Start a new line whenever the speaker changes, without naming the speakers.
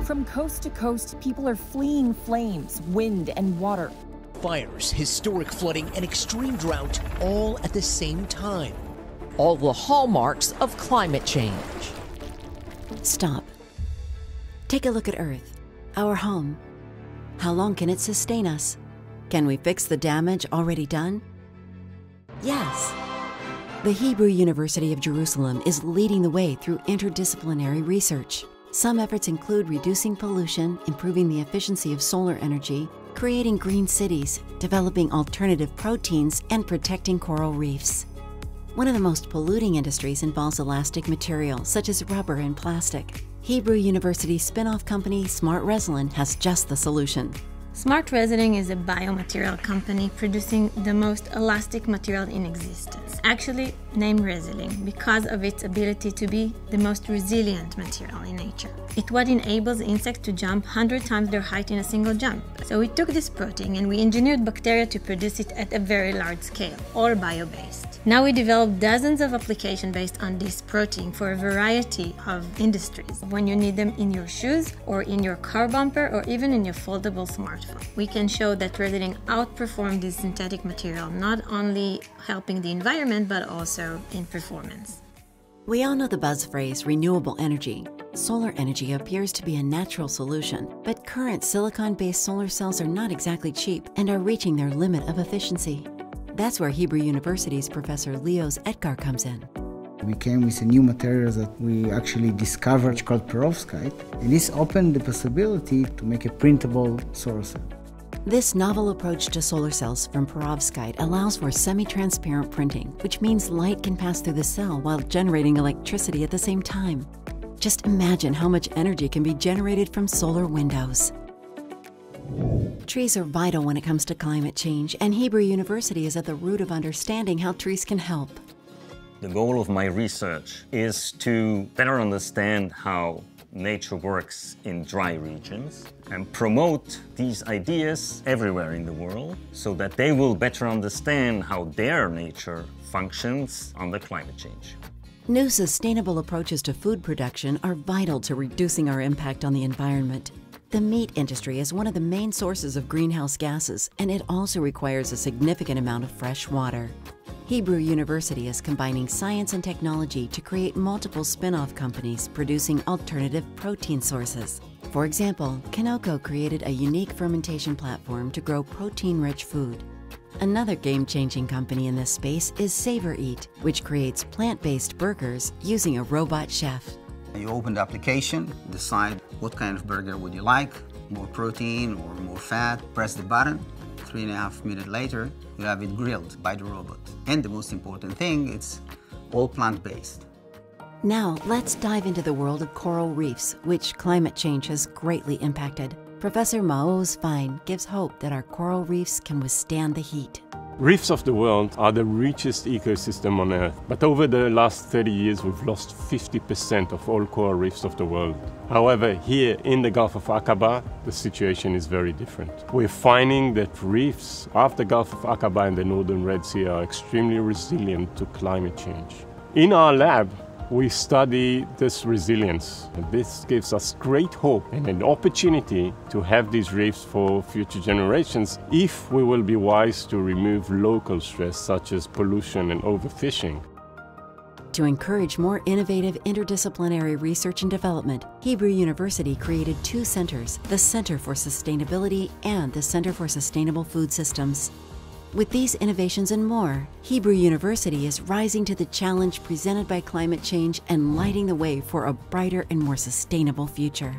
From coast to coast, people are fleeing flames, wind, and water.
Fires, historic flooding, and extreme drought all at the same time. All the hallmarks of climate change.
Stop. Take a look at Earth, our home. How long can it sustain us? Can we fix the damage already done? Yes. The Hebrew University of Jerusalem is leading the way through interdisciplinary research. Some efforts include reducing pollution, improving the efficiency of solar energy, creating green cities, developing alternative proteins, and protecting coral reefs. One of the most polluting industries involves elastic material, such as rubber and plastic. Hebrew University spin-off company Smart Resilin has just the solution.
Smart Resilin is a biomaterial company producing the most elastic material in existence, actually named Resilin because of its ability to be the most resilient material in nature. It's what enables insects to jump 100 times their height in a single jump. So we took this protein and we engineered bacteria to produce it at a very large scale, all bio-based. Now we developed dozens of applications based on this protein for a variety of industries, when you need them in your shoes or in your car bumper or even in your foldable smartphone. We can show that Resilin outperformed this synthetic material, not only helping the environment but also in performance.
We all know the buzz phrase renewable energy. Solar energy appears to be a natural solution, but current silicon-based solar cells are not exactly cheap and are reaching their limit of efficiency. That's where Hebrew University's Professor Leo's Edgar comes in.
We came with a new material that we actually discovered, which is called perovskite, and this opened the possibility to make a printable solar cell.
This novel approach to solar cells from perovskite allows for semi-transparent printing, which means light can pass through the cell while generating electricity at the same time. Just imagine how much energy can be generated from solar windows. Trees are vital when it comes to climate change, and Hebrew University is at the root of understanding how trees can help.
The goal of my research is to better understand how nature works in dry regions and promote these ideas everywhere in the world so that they will better understand how their nature functions under climate change.
New sustainable approaches to food production are vital to reducing our impact on the environment. The meat industry is one of the main sources of greenhouse gases, and it also requires a significant amount of fresh water. Hebrew University is combining science and technology to create multiple spin-off companies producing alternative protein sources. For example, Kanoko created a unique fermentation platform to grow protein-rich food. Another game-changing company in this space is Savor Eat, which creates plant-based burgers using a robot chef.
You open the application, decide what kind of burger would you like, more protein or more fat, press the button. 3.5 minutes later, you have it grilled by the robot. And the most important thing, it's all plant-based.
Now, let's dive into the world of coral reefs, which climate change has greatly impacted. Professor Maoz Fine gives hope that our coral reefs can withstand the heat.
Reefs of the world are the richest ecosystem on Earth, but over the last 30 years we've lost 50% of all coral reefs of the world. However, here in the Gulf of Aqaba, the situation is very different. We're finding that reefs off the Gulf of Aqaba and the northern Red Sea are extremely resilient to climate change. In our lab, we study this resilience, and this gives us great hope and an opportunity to have these reefs for future generations if we will be wise to remove local stress such as pollution and overfishing.
To encourage more innovative interdisciplinary research and development, Hebrew University created two centers, the Center for Sustainability and the Center for Sustainable Food Systems. With these innovations and more, Hebrew University is rising to the challenge presented by climate change and lighting the way for a brighter and more sustainable future.